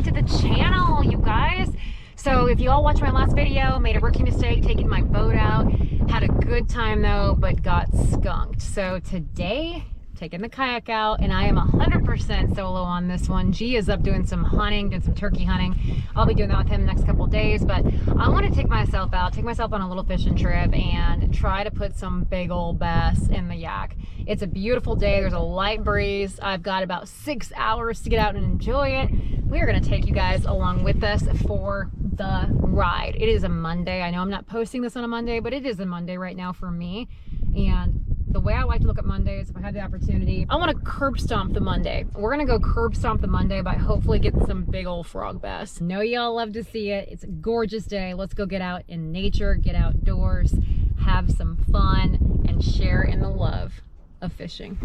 to the channel, you guys. So if you all watched my last video, made a rookie mistake taking my boat out, had a good time though, but got skunked. So today, taking the kayak out, and I am 100% solo on this one. G is up doing some hunting, doing some turkey hunting. I'll be doing that with him the next couple of days, but I want to take myself out, take myself on a little fishing trip and try to put some big old bass in the yak. It's a beautiful day. There's a light breeze. I've got about 6 hours to get out and enjoy it. We are going to take you guys along with us for the ride. It is a Monday. I know I'm not posting this on a Monday, but it is a Monday right now for me. And the way I like to look at Mondays, if I had the opportunity, I want to curb stomp the Monday. We're going to go curb stomp the Monday by hopefully getting some big old frog bass. I know y'all love to see it. It's a gorgeous day. Let's go get out in nature, get outdoors, have some fun, and share in the love of fishing.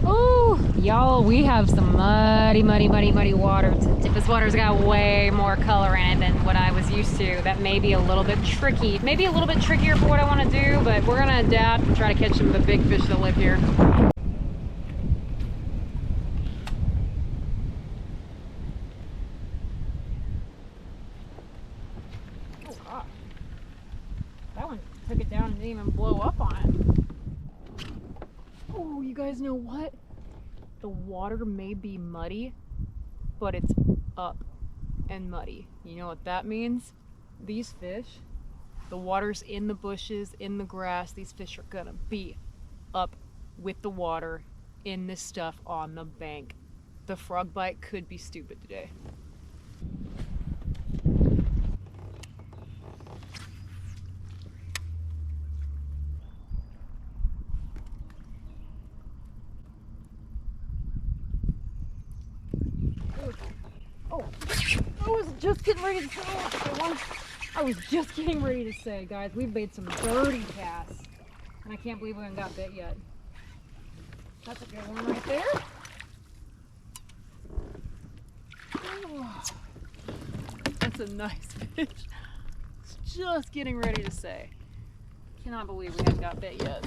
Oh, y'all, we have some muddy water today. This water's got way more color in it than what I was used to. That may be a little bit tricky. Maybe a little bit trickier for what I want to do, but we're gonna adapt and try to catch some of the big fish that live here. Oh gosh, that one took it down and didn't even blow up on it. Oh, you guys know what? The water may be muddy, but it's up and muddy. You know what that means? These fish, the water's in the bushes, in the grass. These fish are gonna be up with the water in this stuff on the bank. The frog bite could be stupid today. Oh, I was just getting ready to say, guys, we've made some dirty casts, and I can't believe we haven't got bit yet. That's a good one right there. Oh, that's a nice fish. Just getting ready to say. Cannot believe we haven't got bit yet.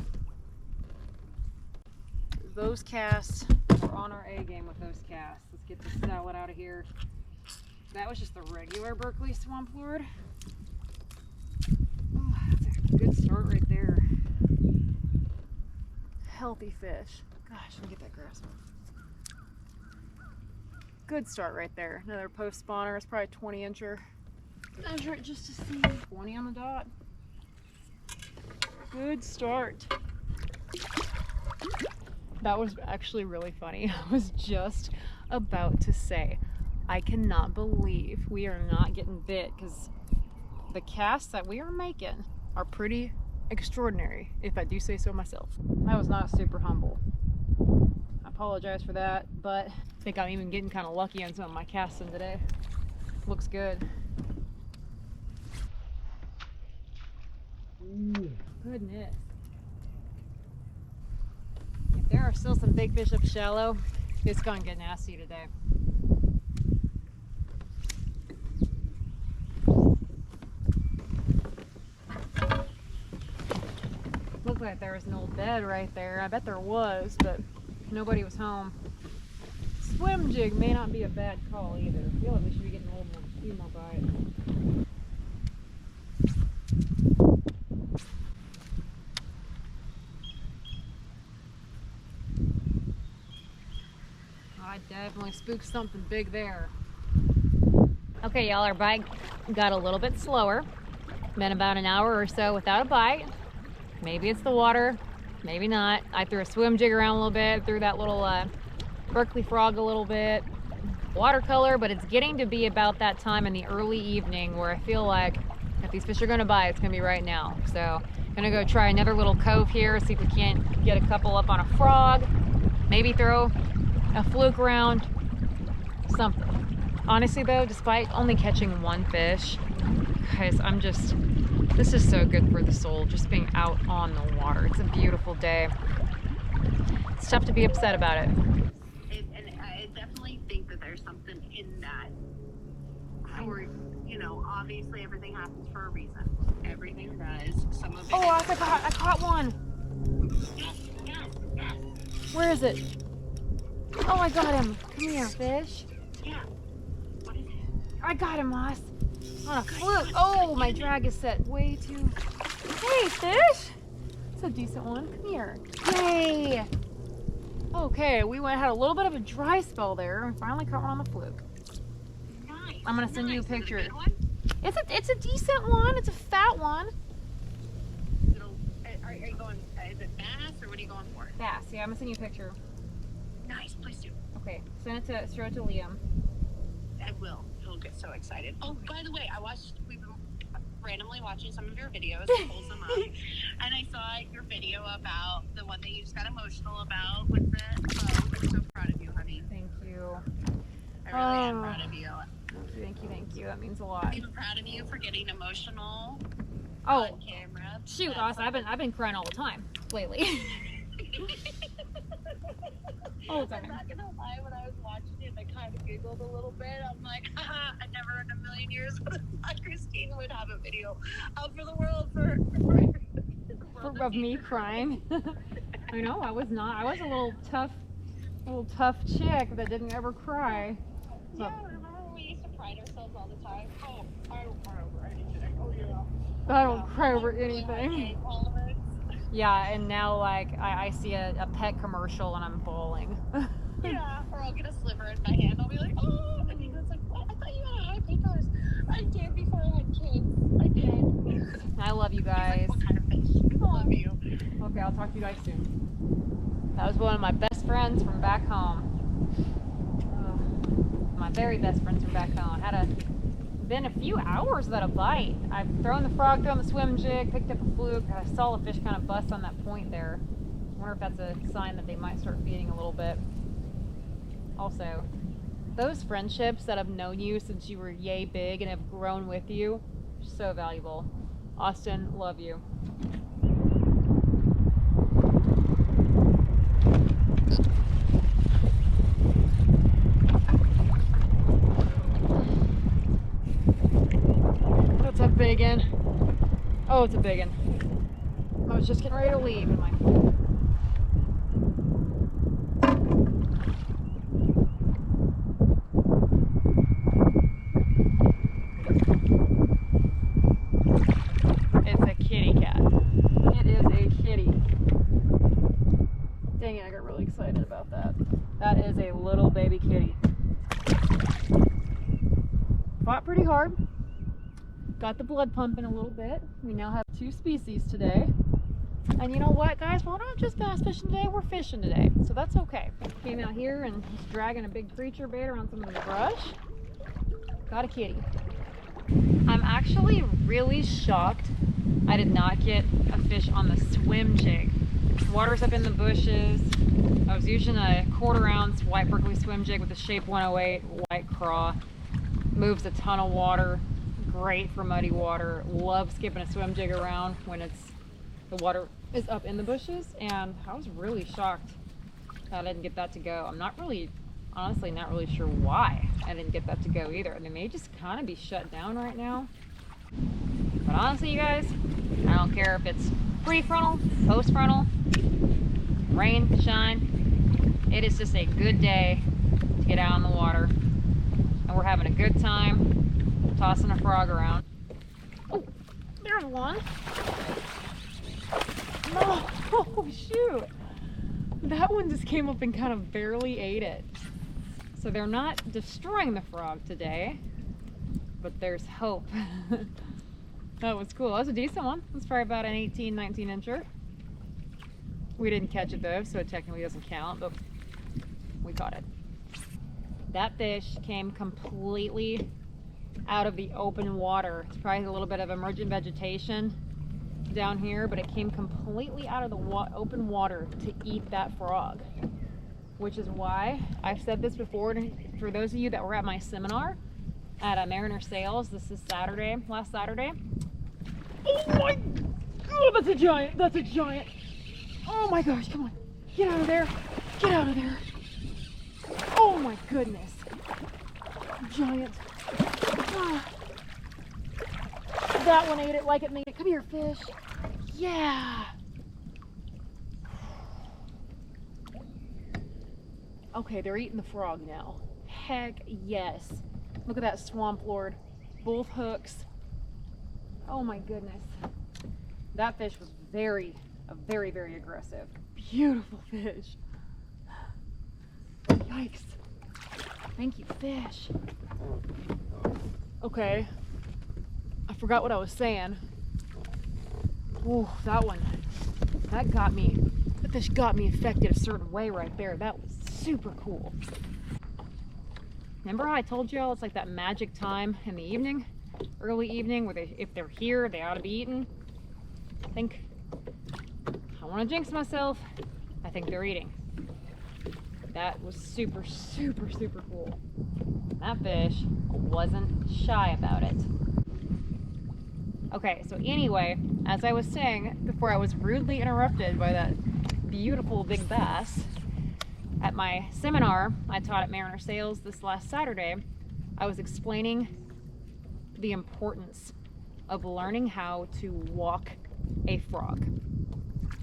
Those casts, we're on our A game with those casts. Let's get this salad out of here. That was just the regular Berkeley swamp lord. Oh, that's a good start right there. Healthy fish. Gosh, let me get that grass one. Good start right there. Another post spawner. It's probably a 20-incher. Measure it just to see. 20 on the dot. Good start. That was actually really funny. I was just about to say, I cannot believe we are not getting bit, because the casts that we are making are pretty extraordinary, if I do say so myself. That was not super humble. I apologize for that, but I think I'm even getting kind of lucky on some of my casting today. Looks good. Ooh, goodness. If there are still some big fish up shallow, it's gonna get nasty today. Looked like there was an old bed right there. I bet there was, but nobody was home. Swim jig may not be a bad call either. I feel like we should be getting a few more bites. I definitely spooked something big there. Okay, y'all, our bite got a little bit slower. Been about an hour or so without a bite. Maybe it's the water, maybe not. I threw a swim jig around a little bit, threw that little Berkeley frog a little bit. Watercolor, but it's getting to be about that time in the early evening where I feel like if these fish are gonna bite, it's gonna be right now. So I'm gonna go try another little cove here, see if we can't get a couple up on a frog. Maybe throw a fluke around, something. Honestly though, despite only catching one fish, guys, this is so good for the soul, just being out on the water. It's a beautiful day. It's tough to be upset about it. And I definitely think that there's something in that. For, you know, obviously everything happens for a reason. Everything does. Some of it. Oh, I caught one. Where is it? Oh, I got him. Come here, fish. Yeah. I got him, Moss. On a fluke. Oh, my drag is set way too. Hey, fish. It's a decent one. Come here. Yay. Okay, we had a little bit of a dry spell there and finally caught one on the fluke. Nice. I'm gonna send you a picture. Is it a good one? It's a decent one. It's a fat one. Are you going, is it bass or what are you going for? Bass. Yeah, I'm gonna send you a picture. Nice, please do. Okay, send it to Liam. I will. He'll get so excited. Oh, by the way, we've been randomly watching some of your videos, pulls them up, and I saw your video about the one that you just got emotional about with the I'm so proud of you, honey. Thank you. I really am proud of you. Thank you. That means a lot. I'm even proud of you for getting emotional on camera. Shoot, Austin, I've been crying all the time lately. All the time. I'm not gonna lie, when I was watching it, I kind of giggled a little bit. I'm like, I never in a million years would have thought Kristine would have a video out for the world of me crying. I know, I was not. I was a little tough chick that didn't ever cry. So. Yeah, remember when we used to pride ourselves all the time? Oh, I don't cry over anything. Oh, yeah. I don't cry over anything. Like, yeah, and now like I see a pet commercial and I'm bawling. Yeah, or I'll get a sliver in my hand. I'll be like, oh, and he goes like, what? I thought you had high papers. I did before I had kids. I did. I love you guys. Like, what kind of fish? I love you. Okay, I'll talk to you guys soon. That was one of my best friends from back home. My very best friends from back home. Been a few hours without a bite. I've thrown the frog, thrown the swim jig, picked up a fluke. I saw the fish kind of bust on that point there. I wonder if that's a sign that they might start feeding a little bit. Also, those friendships that have known you since you were yay big and have grown with you, so valuable. Austin, love you. That's a big one. Oh, it's a big one. I was just getting ready to leave and my it's a kitty cat. It is a kitty. Dang it, I got really excited about that. That is a little baby kitty. Fought pretty hard. Got the blood pumping a little bit. We now have 2 species today. And you know what, guys? We're not just bass fishing today, we're fishing today. So that's okay. Came out here and was dragging a big creature bait around some of the brush. Got a kitty. I'm actually really shocked I did not get a fish on the swim jig. Water's up in the bushes. I was using a 1/4 ounce white Berkeley swim jig with a Shape 108 white craw. Moves a ton of water. Great for muddy water. Love skipping a swim jig around when the water is up in the bushes, and I was really shocked that I didn't get that to go. I'm honestly not really sure why I didn't get that to go either. They may just kind of be shut down right now. But honestly, you guys, I don't care if it's pre-frontal, post-frontal, rain, shine. It is just a good day to get out on the water, and we're having a good time tossing a frog around. Oh, there's one. No, oh shoot. That one just came up and kind of barely ate it. So they're not destroying the frog today, but there's hope. That was cool. That was a decent one. It's probably about an 18, 19 incher. We didn't catch it though, so it technically doesn't count, but we caught it. That fish came completely out of the open water. It's probably a little bit of emergent vegetation down here, but it came completely out of the open water to eat that frog, which is why I've said this before. For those of you that were at my seminar at Mariner Sales, this is Saturday, last Saturday. Oh my god, that's a giant, that's a giant. Oh my gosh, come on, get out of there, get out of there. Oh my goodness, giant. Ah. That one ate it like it made it. Come here, fish. Yeah. Okay, they're eating the frog now. Heck yes. Look at that swamp lord. Both hooks. Oh my goodness. That fish was very aggressive. Beautiful fish. Yikes. Thank you, fish. Okay. I forgot what I was saying. Oh, that one. That got me. That fish got me affected a certain way right there. That was super cool. Remember how I told y'all it's like that magic time in the evening, early evening, where if they're here, they ought to be eaten? I think, I don't want to jinx myself, I think they're eating. That was super cool. That fish wasn't shy about it. Okay, so anyway, as I was saying before I was rudely interrupted by that beautiful big bass, at my seminar I taught at Mariner Sales this last Saturday, I was explaining the importance of learning how to walk a frog.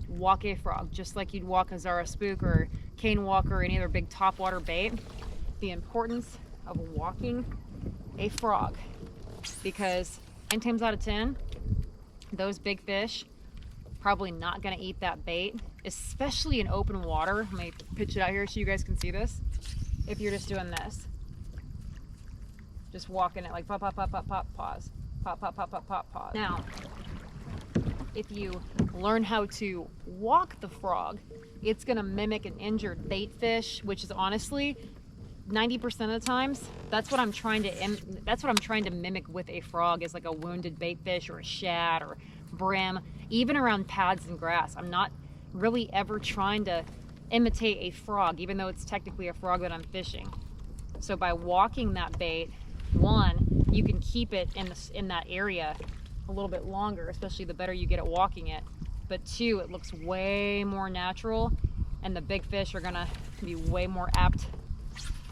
Walk a frog, just like you'd walk a Zara spook or cane walker or any other big topwater bait. The importance of walking a frog, because 9 times out of 10, those big fish probably not going to eat that bait, especially in open water. Let me pitch it out here so you guys can see this. If you're just doing this, just walking it like pop, pop, pop, pop, pop, pause, pop, pop, pop, pop, pop, pause. Now, if you learn how to walk the frog, it's going to mimic an injured bait fish, which is honestly 90% of the times that's what I'm trying to mimic with a frog, is like a wounded bait fish or a shad or brim, even around pads and grass. I'm not really ever trying to imitate a frog, even though it's technically a frog that I'm fishing. So by walking that bait, one, you can keep it in that area a little bit longer, especially the better you get at walking it. But two, it looks way more natural, and the big fish are gonna be way more apt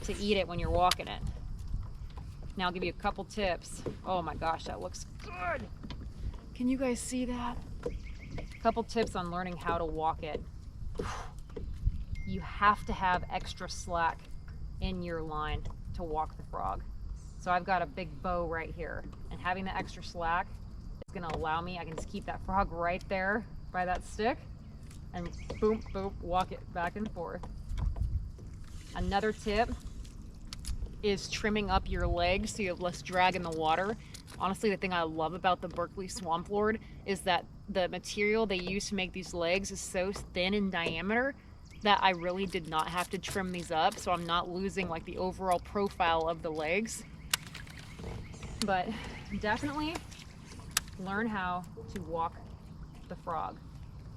to eat it when you're walking it. Now I'll give you a couple tips. Oh my gosh, that looks good. Can you guys see that? A couple tips on learning how to walk it. You have to have extra slack in your line to walk the frog. So I've got a big bow right here, and having the extra slack is gonna allow me, I can just keep that frog right there by that stick and boom, boom, walk it back and forth. Another tip is trimming up your legs so you have less drag in the water. Honestly, the thing I love about the Berkeley Swamp Lord is that the material they use to make these legs is so thin in diameter that I really did not have to trim these up, so I'm not losing like the overall profile of the legs. But definitely learn how to walk the frog.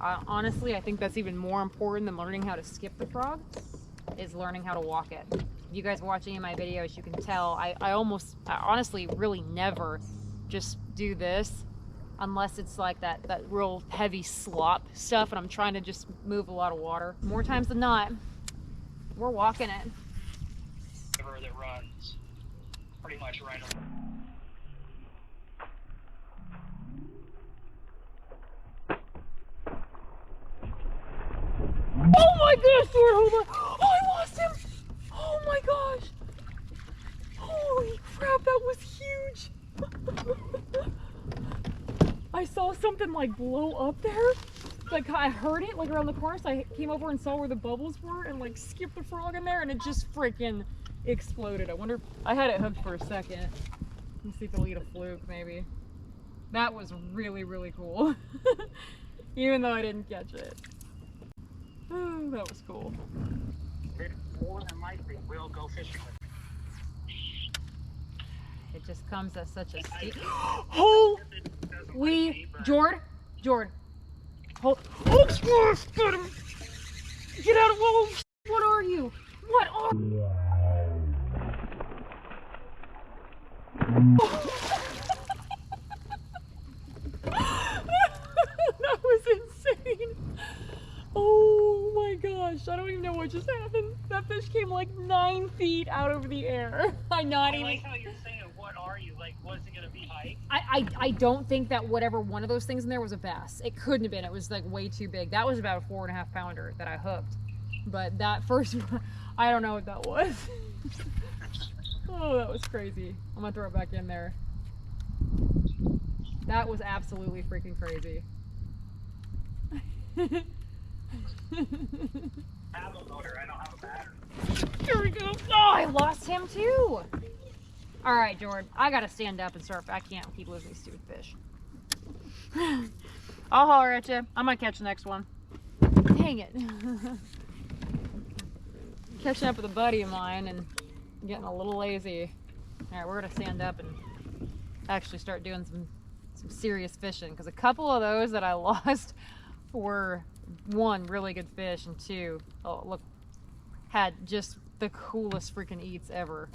Honestly, I think that's even more important than learning how to skip the frog, is learning how to walk it. If you guys watch any of my videos, you can tell I honestly really never just do this unless it's like that real heavy slop stuff and I'm trying to just move a lot of water. More times than not, we're walking it. River that runs pretty much right over. Oh my gosh, Lord, hold on. Oh, I lost him. Oh my gosh. Holy crap, that was huge. I saw something like blow up there. Like I heard it like around the corner, so I came over and saw where the bubbles were and like skipped the frog in there and it just freaking exploded. I wonder if I had it hooked for a second. Let's see if it'll eat a fluke maybe. That was really, really cool. Even though I didn't catch it. Oh, that was cool. More than likely, we'll go fishing with it. It just comes at such a steep. Holy, Jord, hold. Oh, got him. Get out of. Whoa! What are you? What are? That was insane. Oh my gosh, I don't even know what just happened. That fish came like 9 feet out over the air. I like how you're saying, what are you? Like, was it going to be hike? I don't think that whatever one of those things in there was a bass. It couldn't have been. It was like way too big. That was about a 4.5 pounder that I hooked. But that first one, I don't know what that was. Oh, that was crazy. I'm gonna throw it back in there. That was absolutely freaking crazy. I have a motor, I don't have a battery. Here we go. Oh, I lost him too. All right, Jordan, I gotta stand up and surf. I can't keep losing these stupid fish. I'll holler at you. I'm gonna catch the next one. Dang it. Catching up with a buddy of mine and getting a little lazy. All right, we're gonna stand up and actually start doing some serious fishing, because a couple of those that I lost were, one, really good fish, and two, oh look, had just the coolest freaking eats ever.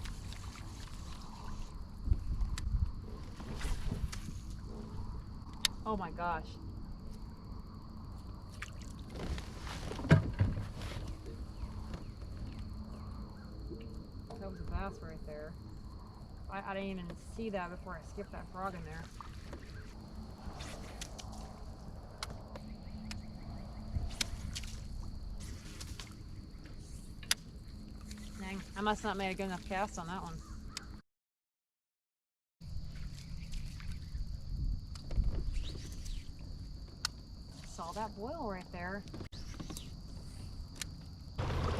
Oh my gosh. That was a bass right there. I didn't even see that before I skipped that frog in there. Dang, I must not made a good enough cast on that one. Saw that boil right there.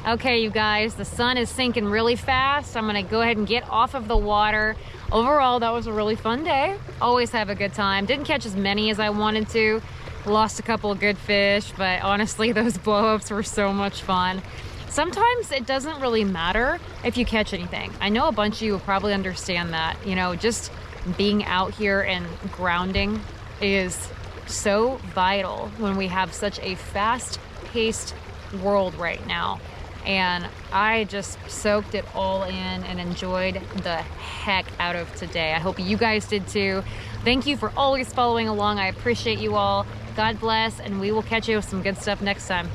Okay, you guys, the sun is sinking really fast. I'm gonna go ahead and get off of the water. Overall, that was a really fun day. Always have a good time. Didn't catch as many as I wanted to. Lost a couple of good fish, but honestly, those blow-ups were so much fun. Sometimes it doesn't really matter if you catch anything. I know a bunch of you will probably understand that. You know, just being out here and grounding is so vital when we have such a fast-paced world right now. And I just soaked it all in and enjoyed the heck out of today. I hope you guys did too. Thank you for always following along. I appreciate you all. God bless, and we will catch you with some good stuff next time.